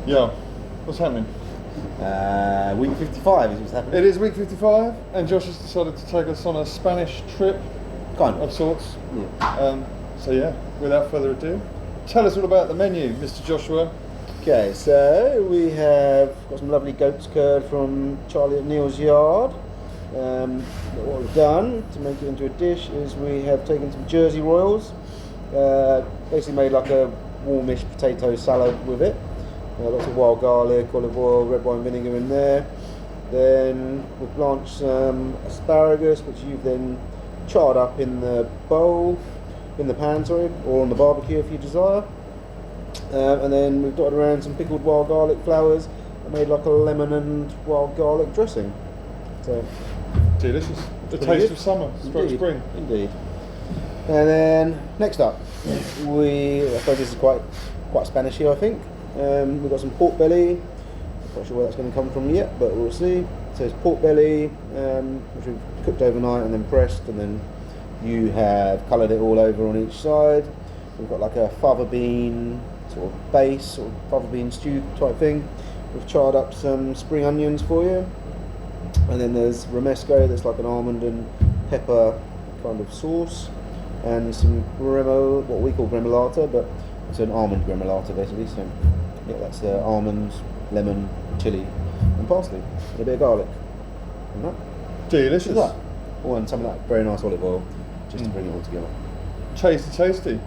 Yeah. What's happening? Week 55 is what's happening. It is week 55, and Josh has decided to take us on a Spanish trip Kind of of. sorts. Yeah. So yeah, without further ado, tell us all about the menu, Mr. Joshua. Okay, so we have got some lovely goat's curd from Charlie at Neil's yard. What we've done to make it into a dish is we have taken some Jersey Royals, basically made like a warmish potato salad with it. Lots of wild garlic, olive oil, red wine vinegar in there. Then we've blanched some asparagus, which you've then charred up in the pan, or on the barbecue if you desire. And then we've dotted around some pickled wild garlic flowers and made like a lemon and wild garlic dressing. So delicious. The pretty taste good. of summer, stroke Indeed. spring. Indeed. And then next up, I suppose this is quite Spanishy, I think. We've got some pork belly. Not quite sure where that's going to come from yet, but we'll see. So it's pork belly, which we've cooked overnight and then pressed, and then you have coloured it all over on each side. We've got like a fava bean sort of base, sort of fava bean stew type thing. We've charred up some spring onions for you, and then there's romesco, that's like an almond and pepper kind of sauce, and some what we call gremolata, but it's an almond gremolata basically. So yeah, that's almonds, lemon, chilli, and parsley, and a bit of garlic. And that. Delicious. That. Oh, and some of that very nice olive oil, just to bring it all together. Tasty.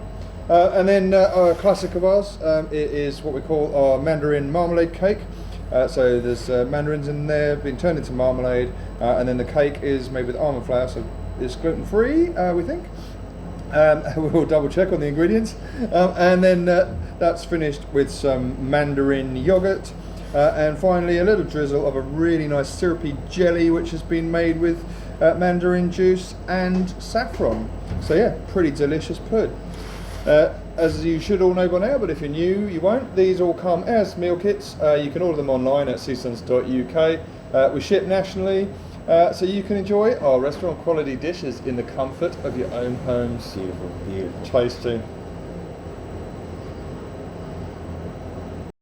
And then a classic of ours, it is what we call our mandarin marmalade cake. So there's mandarins in there, been turned into marmalade, and then the cake is made with almond flour, so it's gluten-free, we think. We'll double check on the ingredients. And then that's finished with some mandarin yogurt, and finally a little drizzle of a really nice syrupy jelly, which has been made with mandarin juice and saffron. So yeah, pretty delicious pud. As you should all know by now, but if you're new, you won't. These all come as meal kits. You can order them online at CSONS.uk. We ship nationally, so you can enjoy our restaurant quality dishes in the comfort of your own homes. Beautiful. Tasty.